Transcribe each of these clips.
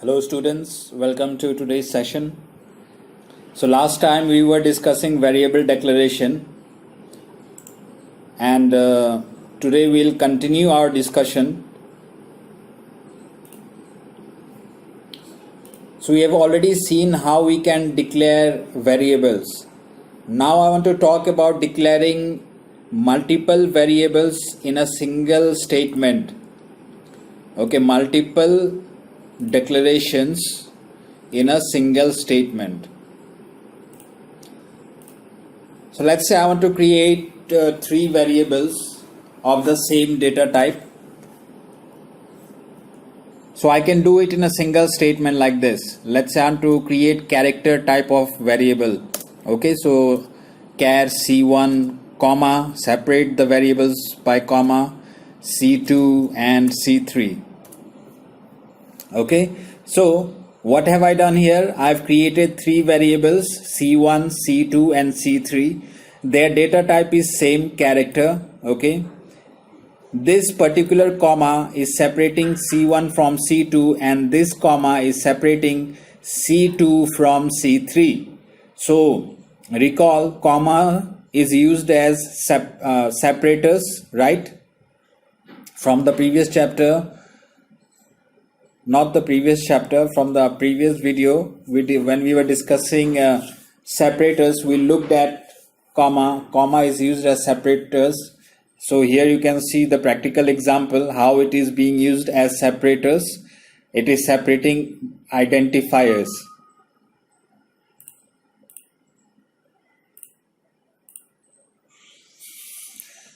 Hello students, welcome to today's session. So last time we were discussing variable declaration and today we'll continue our discussion. So we have already seen how we can declare variables. Now I want to talk about declaring multiple variables in a single statement. Okay, multiple declarations in a single statement. So let's say I want to create three variables of the same data type. So I can do it in a single statement like this. Let's say I want to create character type of variable. Okay, so char C1 comma, separate the variables by comma, C2 and C3. Okay, so what have I done here? I've created three variables C1, C2 and C3. Their data type is same character. Okay, this particular comma is separating C1 from C2 and this comma is separating C2 from C3. So recall, comma is used as separators, right? From the previous chapter, not the previous chapter, from the previous video, when we were discussing separators, we looked at comma is used as separators. So here you can see the practical example how it is being used as separators. It is separating identifiers.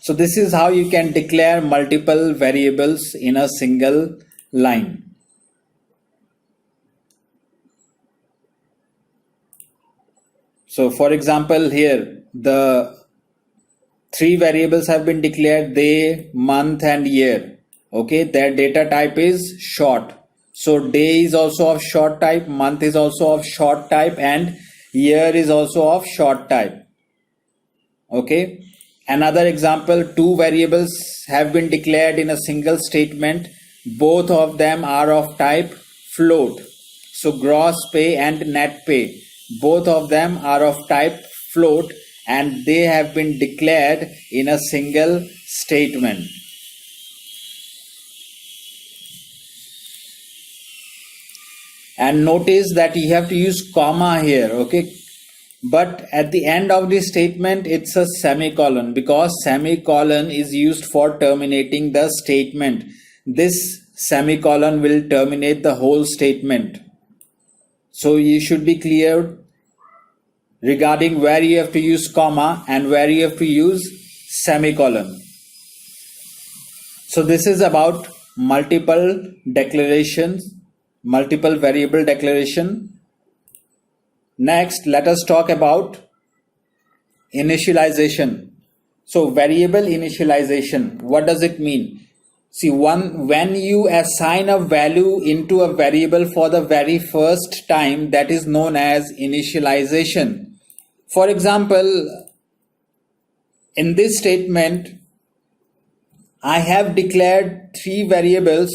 So this is how you can declare multiple variables in a single line. So for example, here the three variables have been declared: day, month and year. Okay, their data type is short. So day is also of short type, month is also of short type and year is also of short type. Okay, another example, two variables have been declared in a single statement. Both of them are of type float. So gross pay and net pay, both of them are of type float and they have been declared in a single statement. And notice that you have to use comma here, okay? But at the end of the statement, it's a semicolon, because semicolon is used for terminating the statement. This semicolon will terminate the whole statement. So you should be clear regarding where you have to use comma and where you have to use semicolon. So this is about multiple declarations, multiple variable declaration. Next, let us talk about initialization. So variable initialization, what does it mean? See, when you assign a value into a variable for the very first time, that is known as initialization. For example, in this statement, I have declared three variables.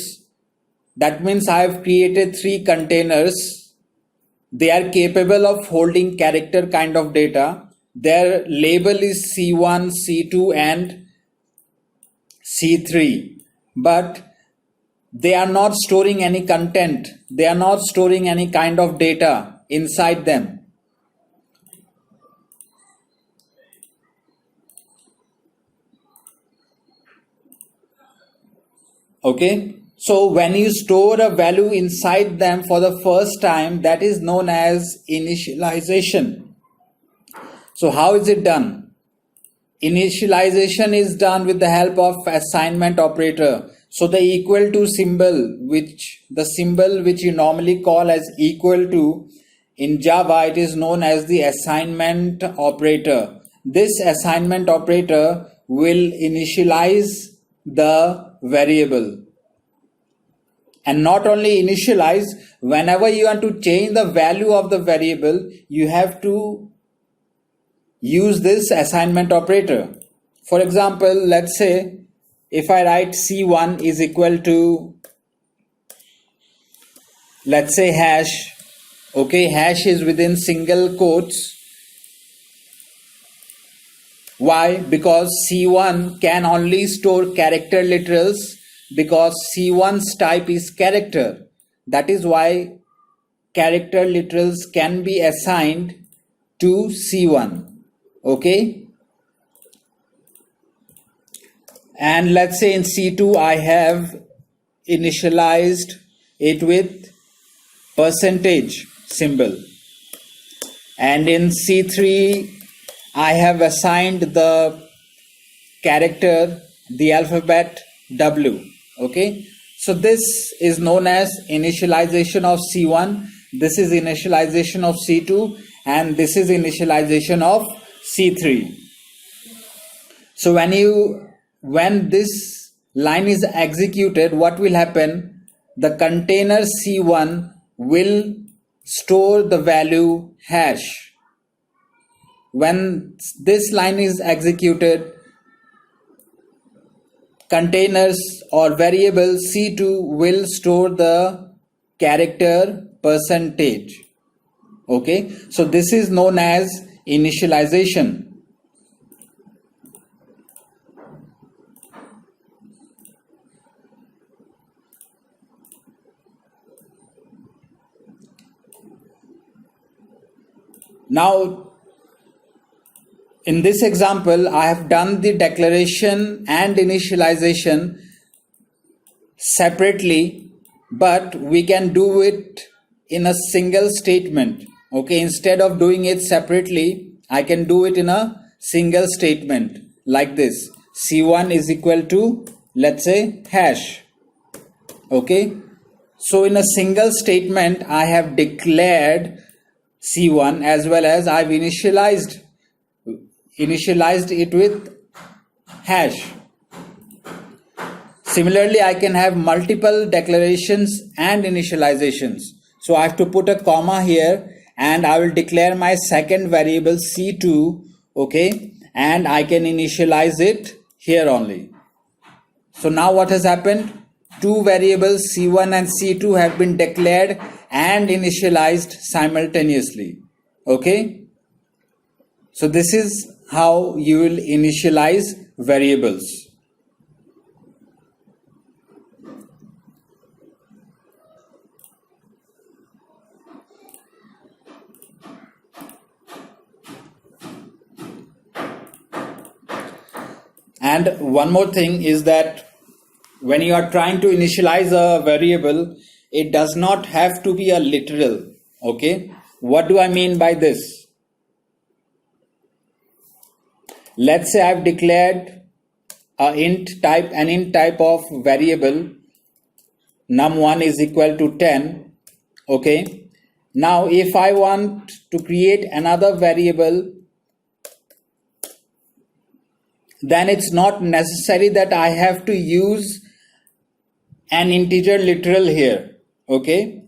That means I have created three containers. They are capable of holding character kind of data. Their label is C1, C2 and C3. But they are not storing any content. They are not storing any kind of data inside them. Okay, so when you store a value inside them for the first time, that is known as initialization. So how is it done? Initialization is done with the help of assignment operator. So the equal to symbol, which you normally call as equal to, in Java it is known as the assignment operator. This assignment operator will initialize the variable. And not only initialize, whenever you want to change the value of the variable, you have to use this assignment operator. For example, let's say if I write C1 is equal to let's say hash. Okay, hash is within single quotes. Why? Because C1 can only store character literals, because C1's type is character. That is why character literals can be assigned to C1. Okay, and let's say in C2 I have initialized it with percentage symbol, and in C3 I have assigned the character, the alphabet W. Okay, so this is known as initialization of C1, this is initialization of C2, and this is initialization of C3. So when this line is executed, what will happen? The container C1 will store the value hash. When this line is executed, containers or variable C2 will store the character percentage. Okay, so this is known as initialization. Now, in this example, I have done the declaration and initialization separately, but we can do it in a single statement. Okay, instead of doing it separately, I can do it in a single statement like this. C1 is equal to, let's say, hash. Okay, so in a single statement, I have declared C1 as well as I've initialized it with hash. Similarly, I can have multiple declarations and initializations. So I have to put a comma here, and I will declare my second variable C2, okay, and I can initialize it here only. So now what has happened? Two variables C1 and C2 have been declared and initialized simultaneously. Okay, so this is how you will initialize variables. And one more thing is that when you are trying to initialize a variable, it does not have to be a literal. Okay, what do I mean by this? Let's say I've declared an int type of variable num1 is equal to 10. Okay, now if I want to create another variable, then it's not necessary that I have to use an integer literal here. Okay,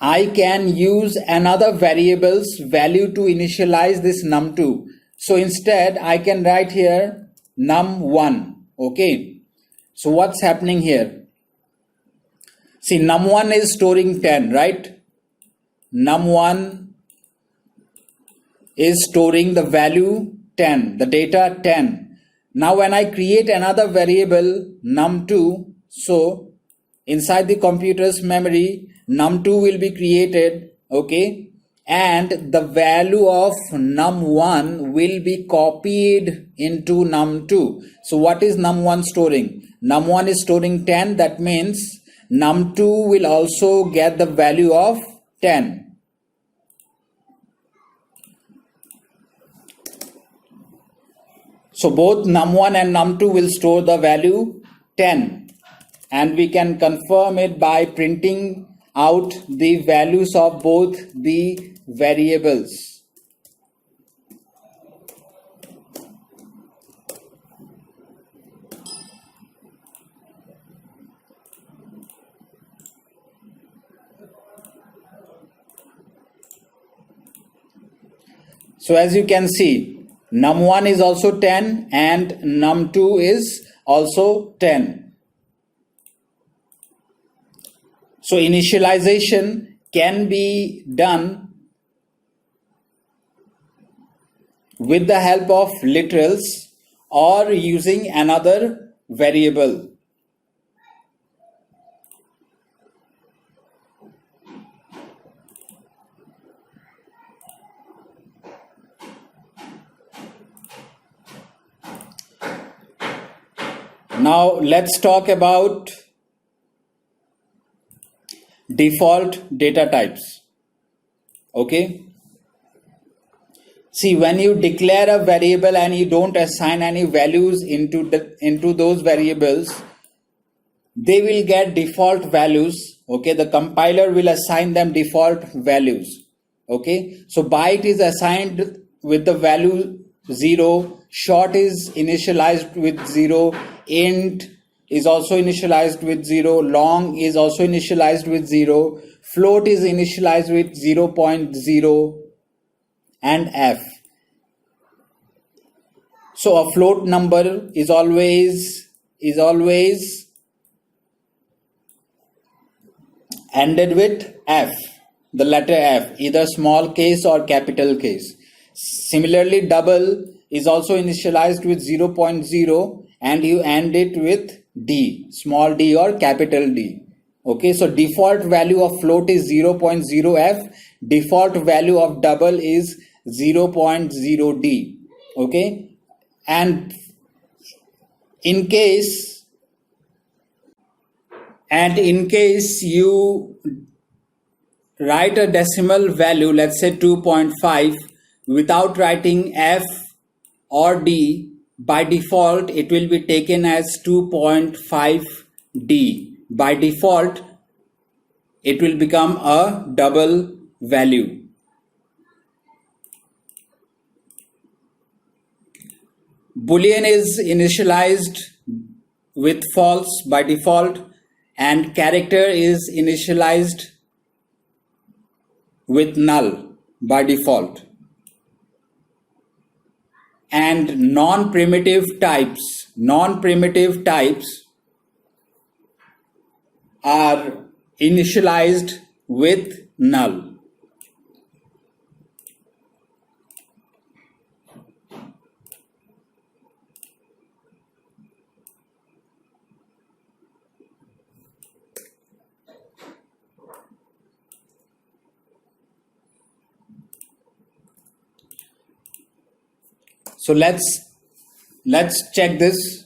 I can use another variable's value to initialize this num2. So instead I can write here num1. Okay, so what's happening here? See, num1 is storing 10, right? Num1 is storing the value 10, the data 10. Now when I create another variable num2, so inside the computer's memory, num2 will be created, okay, and the value of num1 will be copied into num2. So what is num1 storing? Num1 is storing 10, that means num2 will also get the value of 10. So both num1 and num2 will store the value 10, and we can confirm it by printing out the values of both the variables. So as you can see, num1 is also 10 and num2 is also 10. So initialization can be done with the help of literals or using another variable. Now let's talk about default data types. Okay. See, when you declare a variable and you don't assign any values into those variables, they will get default values. Okay, the compiler will assign them default values. Okay, so byte is assigned with the value 0, short is initialized with 0, int is also initialized with 0, long is also initialized with 0, float is initialized with 0.0 and f. So a float number is always ended with f, the letter f, either small case or capital case. Similarly, double is also initialized with 0.0 and you end it with d, small d or capital D. Okay, so default value of float is 0.0f, default value of double is 0.0d. Okay, and in case you write a decimal value, let's say 2.5, without writing f or d, by default it will be taken as 2.5d. By default it will become a double value. Boolean is initialized with false by default, and character is initialized with null by default. And non-primitive types are initialized with null. So let's check this.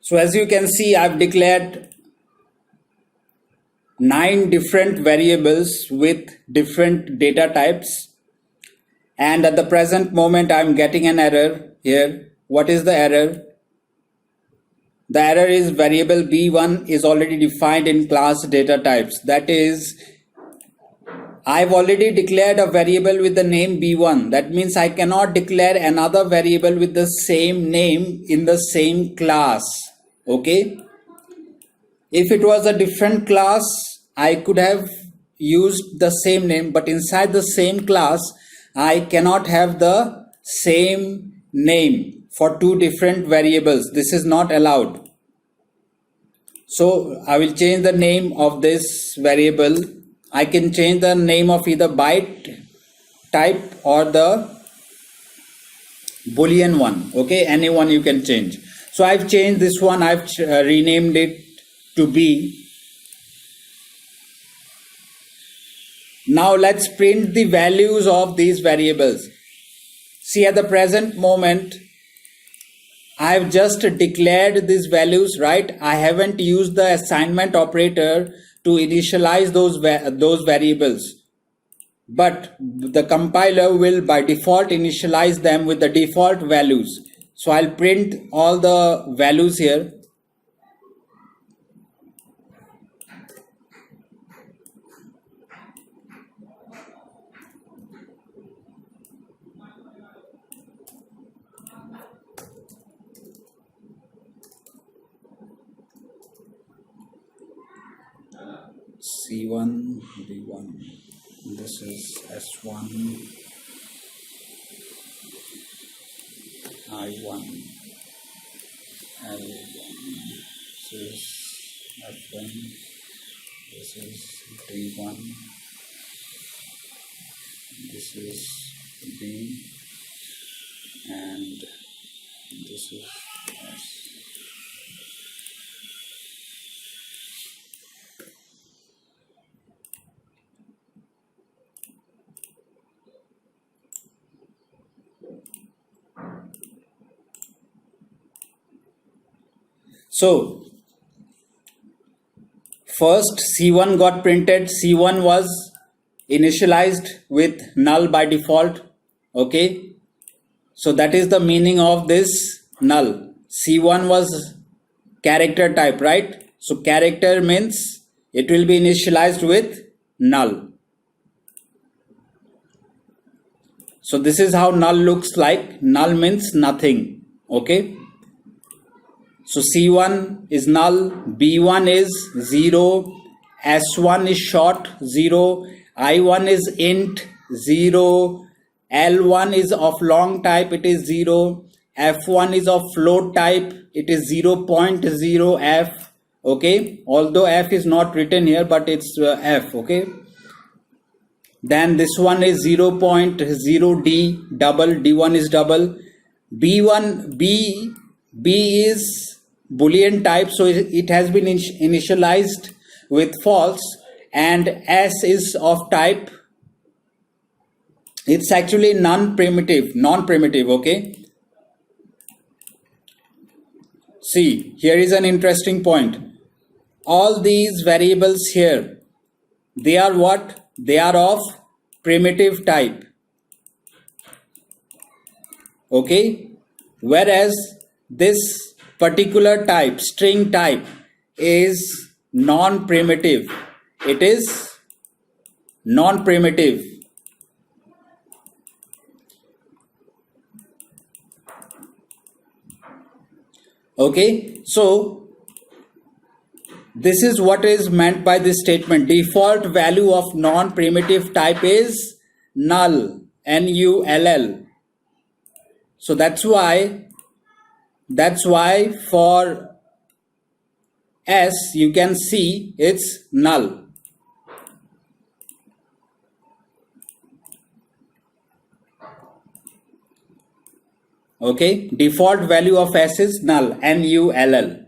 So as you can see, I've declared 9 different variables with different data types, and at the present moment I'm getting an error here. What is the error? The error is variable b1 is already defined in class data types. That is, I've already declared a variable with the name b1. That means I cannot declare another variable with the same name in the same class. Okay, if it was a different class, I could have used the same name, but inside the same class I cannot have the same name for 2 different variables. This is not allowed. So I will change the name of this variable I can change the name of either byte type or the boolean one. Okay, any one you can change. So I've changed this one. I've renamed it to B. Now let's print the values of these variables. See, at the present moment, I've just declared these values, right? I haven't used the assignment operator to initialize those variables. But the compiler will by default initialize them with the default values. So I'll print all the values here. C1, B1, this is S1, I1, L1, this is F1, this is D1, this is B, and this is S. So first C1 got printed. C1 was initialized with null by default. Okay, so that is the meaning of this null. C1 was character type, right? So character means it will be initialized with null. So this is how null looks like. Null means nothing. Okay, so C1 is null, B1 is 0, S1 is short 0, I1 is int 0, L1 is of long type, it is 0, F1 is of float type, it is 0.0 F. Okay, although F is not written here, but it's F. Okay, then this one is 0.0 D double, D1 is double, B1 B is Boolean type, so it has been initialized with false, and S is of type, it's actually non-primitive. Okay, see, here is an interesting point. All these variables here, they are what? They are of primitive type. Okay, whereas this particular type, string type, is non-primitive. It is non-primitive. Okay, so this is what is meant by this statement. Default value of non-primitive type is null, N-U-L-L. So that's why for S you can see it's null. Okay, default value of S is null, N-U-L-L.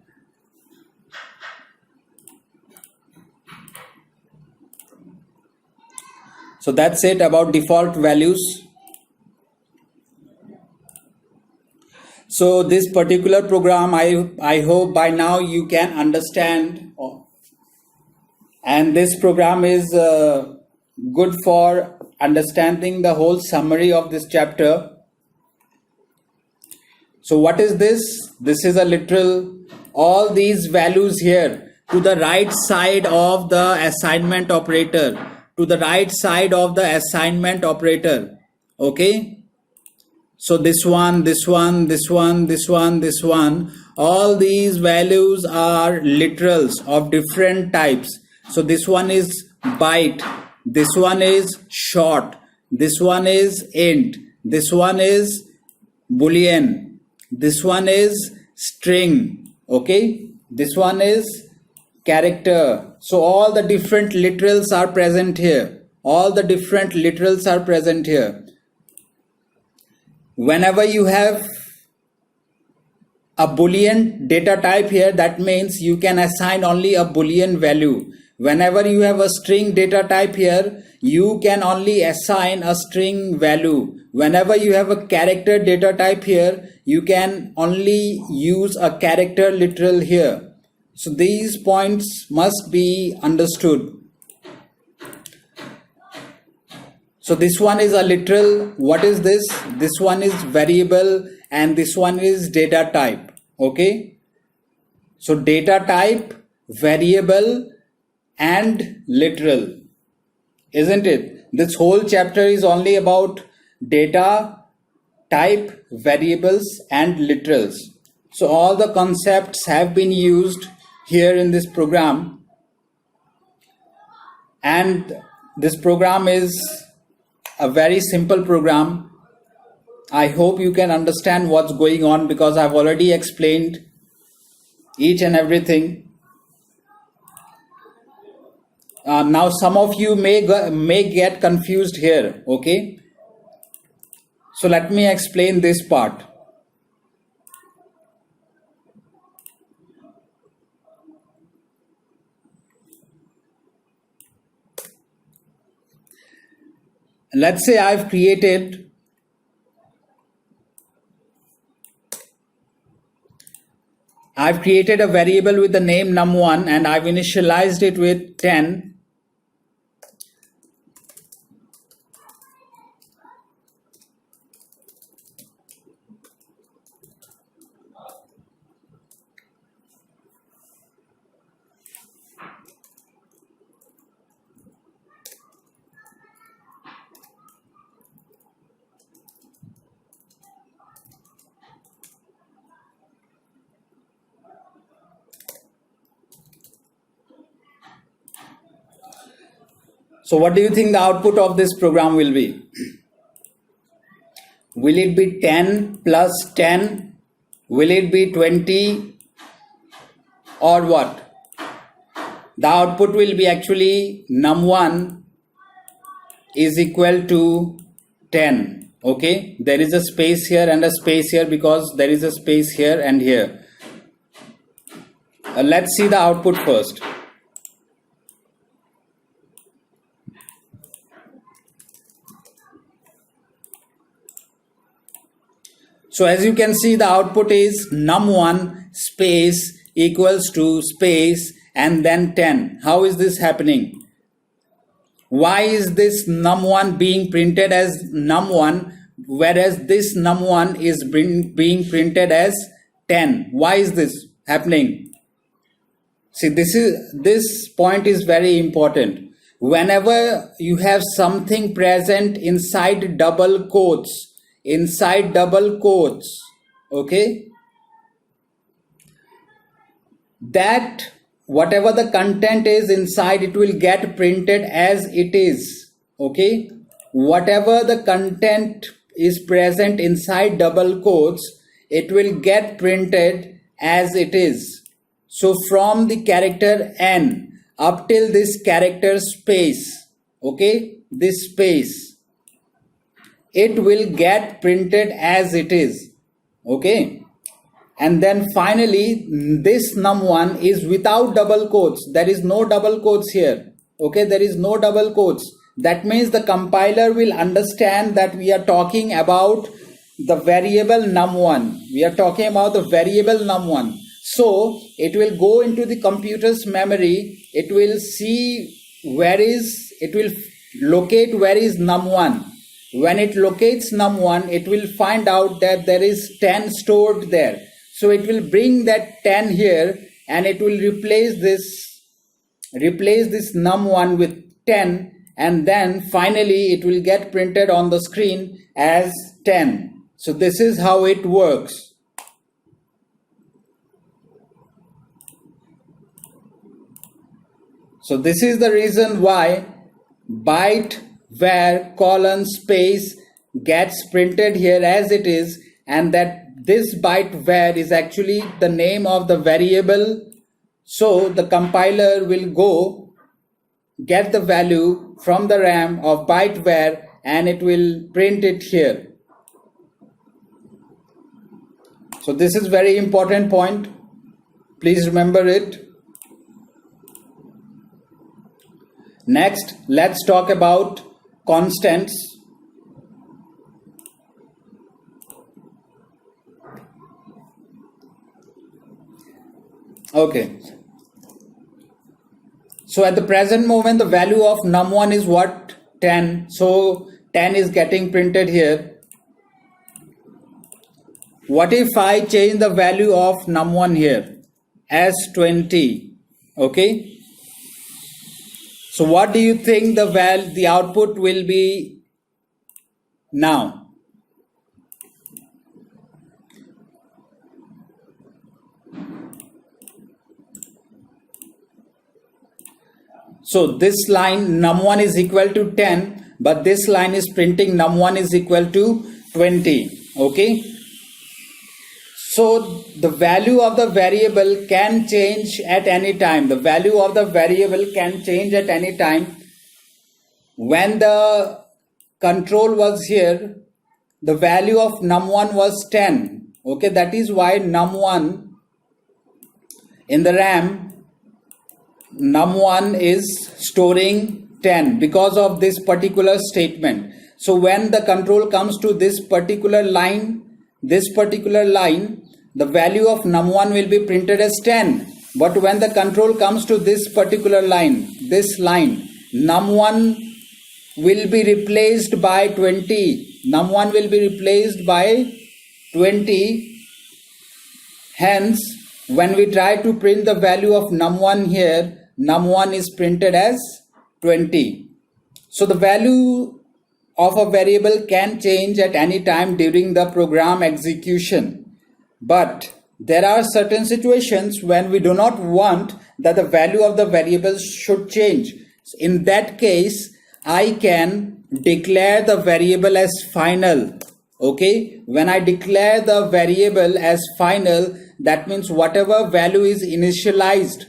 So that's it about default values. So this particular program, I hope by now you can understand, and this program is good for understanding the whole summary of this chapter. So what is this? This is a literal, all these values here to the right side of the assignment operator, to the right side of the assignment operator. Okay, so this one, this one, this one, this one, this one, all these values are literals of different types. So this one is byte, this one is short, this one is int, this one is boolean, this one is string. Okay, this one is character. So all the different literals are present here. All the different literals are present here. Whenever you have a Boolean data type here, that means you can assign only a Boolean value. Whenever you have a string data type here, you can only assign a string value. Whenever you have a character data type here, you can only use a character literal here. So these points must be understood. So this one is a literal. What is this? This one is variable and this one is data type. Okay. So data type, variable and literal. Isn't it? This whole chapter is only about data type, variables and literals. So all the concepts have been used here in this program. And this program is a very simple program. I hope you can understand what's going on because I've already explained each and everything. Now some of you may get confused here. Okay. So let me explain this part. Let's say I've created a variable with the name num1 and I've initialized it with 10. So what do you think the output of this program will be? Will it be 10 plus 10? Will it be 20? Or what? The output will be actually num1 is equal to 10. Okay, there is a space here and a space here because there is a space here and here. Let's see the output first. So as you can see, the output is num1 space equals to space and then 10. How is this happening? Why is this num1 being printed as num1 whereas this num1 is being printed as 10? Why is this happening? See, this point is very important. Whenever you have something present inside double quotes, okay, that whatever the content is inside, it will get printed as it is. Okay, whatever the content is present inside double quotes, it will get printed as it is. So from the character n up till this character space, okay, this space, it will get printed as it is. Okay, and then finally this num1 is without double quotes. There is no double quotes here. Okay, there is no double quotes. That means the compiler will understand that we are talking about the variable num1. We are talking about the variable num1. So it will go into the computer's memory. It will see it will locate where is num1. When it locates num1, it will find out that there is 10 stored there. So it will bring that 10 here and it will replace this num1 with 10, and then finally it will get printed on the screen as 10. So this is how it works. So this is the reason why byte var colon space gets printed here as it is, and that this byte var is actually the name of the variable So the compiler will go get the value from the RAM of byte var and it will print it here. So this is very important point. Please remember it. Next, let's talk about constants. Okay. So at the present moment, the value of num1 is what? 10. So 10 is getting printed here. What if I change the value of num1 here as 20? Okay. So what do you think the output will be now? So this line num1 is equal to 10, but this line is printing num1 is equal to 20. Okay. So the value of the variable can change at any time. The value of the variable can change at any time. When the control was here, the value of num1 was 10. Okay, that is why num1 in the RAM, num1 is storing 10 because of this particular statement. So when the control comes to this particular line, the value of num1 will be printed as 10. But when the control comes to this particular line, num1 will be replaced by 20. Num1 will be replaced by 20. Hence, when we try to print the value of num1 here, num1 is printed as 20. So the value of a variable can change at any time during the program execution. But there are certain situations when we do not want that the value of the variable should change. In that case, I can declare the variable as final. Okay, when I declare the variable as final, that means whatever value is initialized,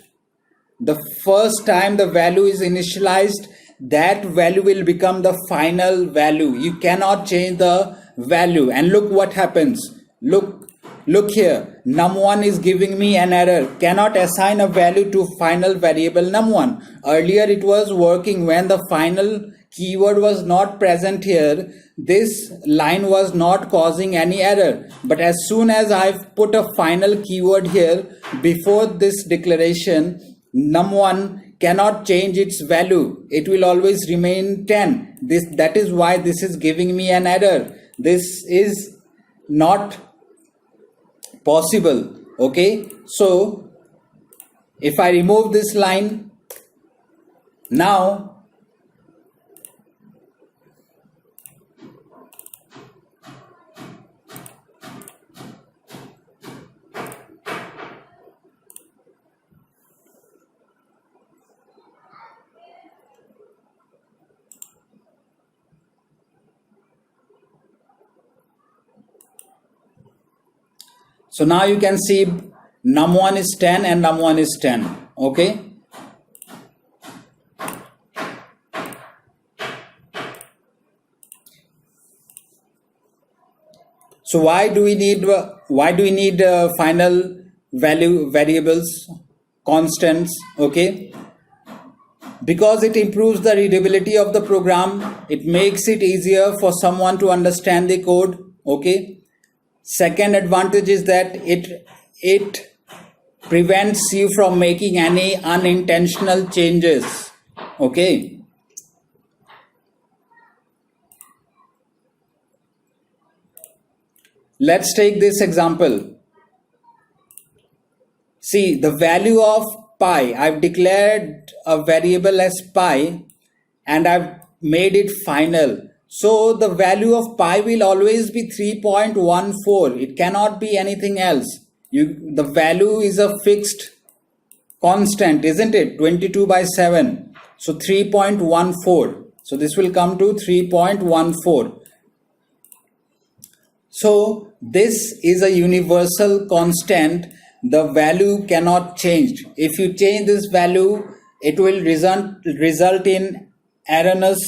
the first time the value is initialized, that value will become the final value. You cannot change the value. And look what happens. Look here, num1 is giving me an error. Cannot assign a value to final variable num1. Earlier it was working when the final keyword was not present here. This line was not causing any error. But as soon as I've put a final keyword here before this declaration, num1 cannot change its value. It will always remain 10. That is why this is giving me an error. This is not possible. Okay, so if I remove this line now, so now you can see num1 is 10 and num1 is 10. Okay. So why do we need final value variables, constants? Okay. Because it improves the readability of the program. It makes it easier for someone to understand the code. Okay. Second advantage is that it prevents you from making any unintentional changes. Okay. Let's take this example. See, the value of pi, I've declared a variable as pi and I've made it final. So the value of pi will always be 3.14. It cannot be anything else. The value is a fixed constant, isn't it? 22 by 7. So 3.14. So this will come to 3.14. So this is a universal constant the value cannot change. If you change this value, it will result in erroneous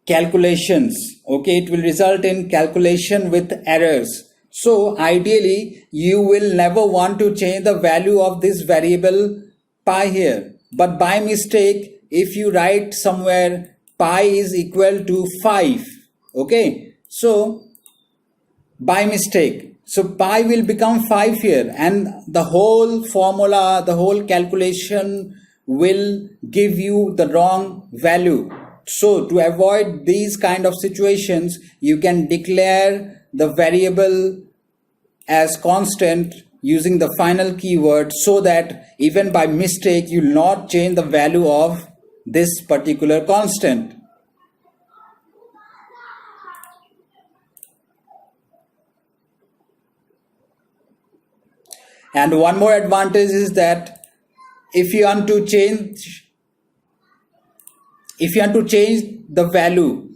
calculations. Okay, it will result in calculation with errors. So ideally, you will never want to change the value of this variable pi here. But by mistake, if you write somewhere pi is equal to 5, okay, so by mistake, so pi will become 5 here, and the whole formula, the whole calculation will give you the wrong value. So to avoid these kind of situations, you can declare the variable as constant using the final keyword, so that even by mistake you will not change the value of this particular constant. And one more advantage is that if you want to change the value,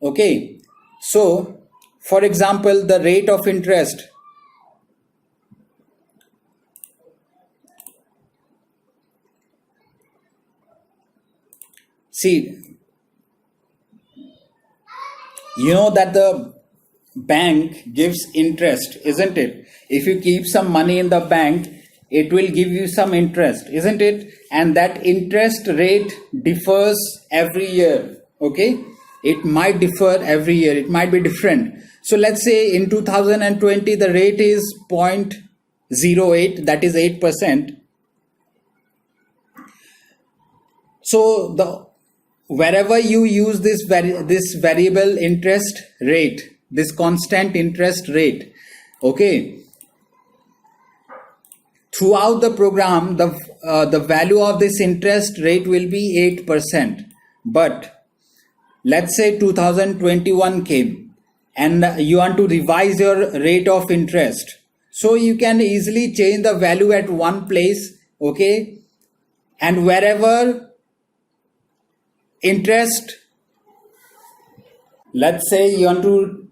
okay, so for example, the rate of interest, see, you know that the bank gives interest, isn't it? If you keep some money in the bank, it will give you some interest, isn't it? And that interest rate differs every year. Okay, it might differ every year, it might be different. So let's say in 2020 the rate is 0.08, that is 8%. So wherever you use this variable interest rate, this constant interest rate, okay, throughout the program, the value of this interest rate will be 8%. But let's say 2021 came and you want to revise your rate of interest. So you can easily change the value at one place, okay, and wherever interest, let's say you want to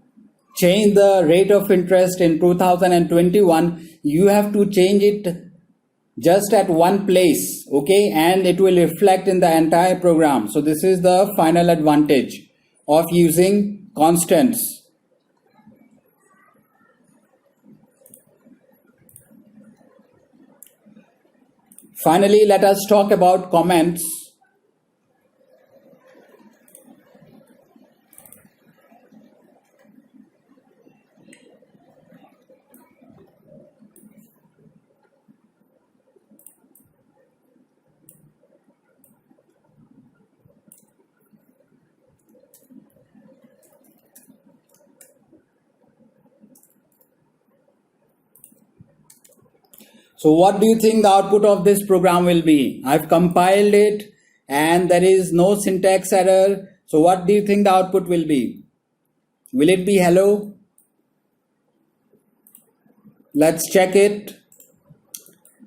change the rate of interest in 2021, you have to change it just at one place, okay, and it will reflect in the entire program. So this is the final advantage of using constants. Finally, let us talk about comments. So what do you think the output of this program will be? I've compiled it and there is no syntax error. So what do you think the output will be? Will it be hello? Let's check it.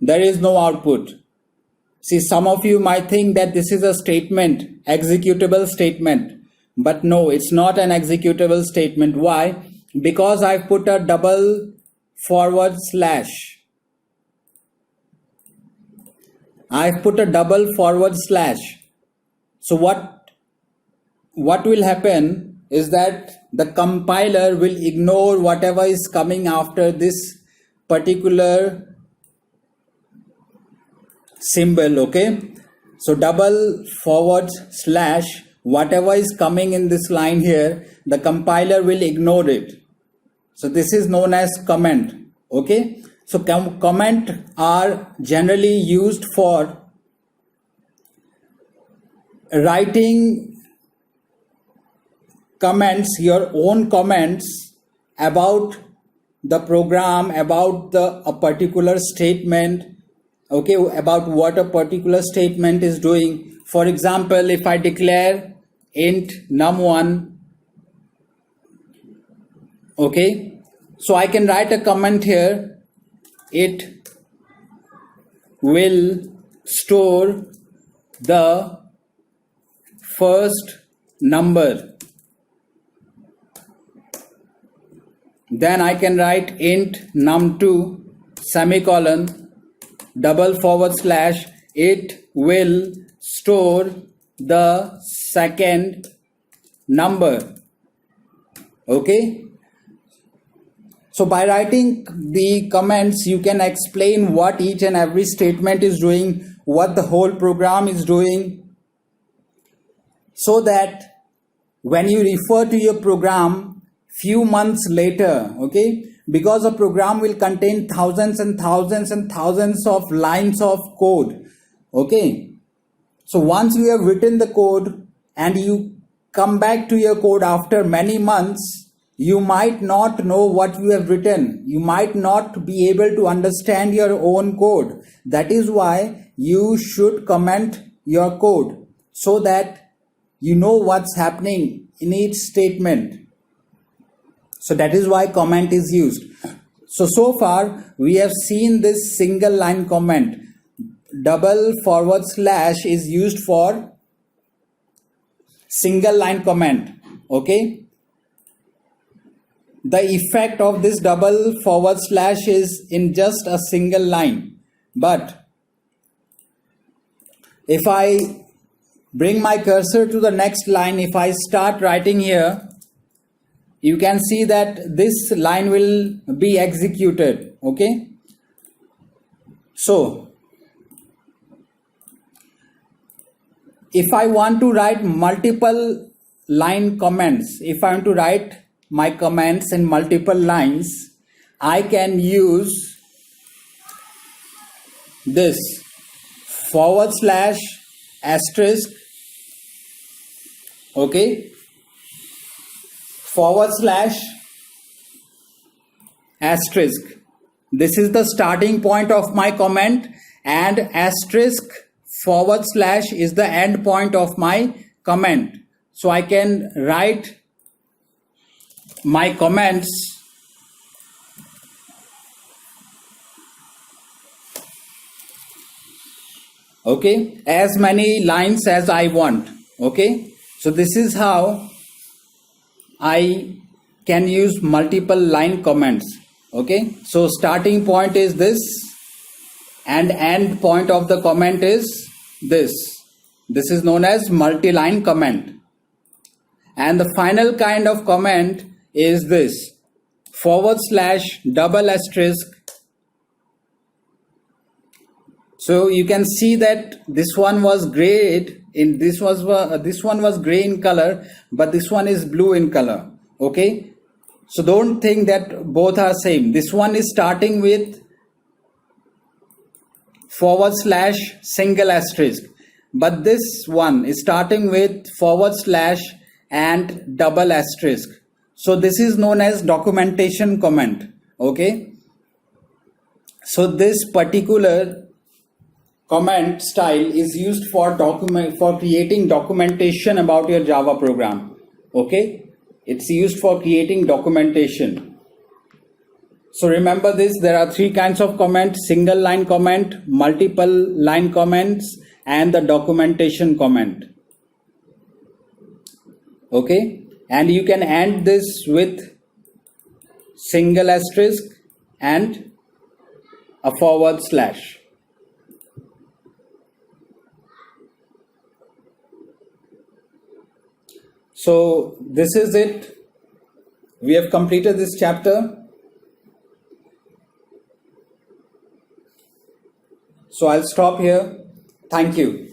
There is no output. See, some of you might think that this is a statement, executable statement. But no, it's not an executable statement. Why? Because I've put a double forward slash. I've put a double forward slash. So what will happen is that the compiler will ignore whatever is coming after this particular symbol, okay? So double forward slash, whatever is coming in this line here, the compiler will ignore it. So this is known as comment, okay? So comment are generally used for writing comments, your own comments about the program, about a particular statement, okay, about what a particular statement is doing. For example, if I declare int num1, okay, so I can write a comment here. It will store the first number. Then I can write int num2, semicolon, double forward slash, it will store the second number. Okay. So by writing the comments, you can explain what each and every statement is doing, what the whole program is doing, so that when you refer to your program few months later, okay, because a program will contain thousands and thousands and thousands of lines of code, okay. So once you have written the code and you come back to your code after many months, you might not know what you have written. You might not be able to understand your own code. That is why you should comment your code so that you know what's happening in each statement. So that is why comment is used. So far we have seen this single line comment. Double forward slash is used for single line comment. Okay. The effect of this double forward slash is in just a single line. But if I bring my cursor to the next line, if I start writing here, you can see that this line will be executed. Okay. So if I want to write multiple line comments, if I want to write my comments in multiple lines, I can use this forward slash asterisk, okay, forward slash asterisk. This is the starting point of my comment, and asterisk forward slash is the end point of my comment. So I can write my comments okay, as many lines as I want. Okay. So this is how I can use multiple line comments. Okay. So starting point is this and end point of the comment is this. This is known as multi-line comment. And the final kind of comment is this forward slash double asterisk. So you can see that this one was gray in this one was gray in color, but this one is blue in color. Okay. So don't think that both are same. This one is starting with forward slash single asterisk, but this one is starting with forward slash and double asterisk. So this is known as documentation comment. Okay. So this particular comment style is used for creating documentation about your Java program. Okay. It's used for creating documentation. So remember this, there are three kinds of comment: single line comment, multiple line comments, and the documentation comment. Okay. And you can end this with single asterisk and a forward slash. So this is it. We have completed this chapter. So I'll stop here. Thank you.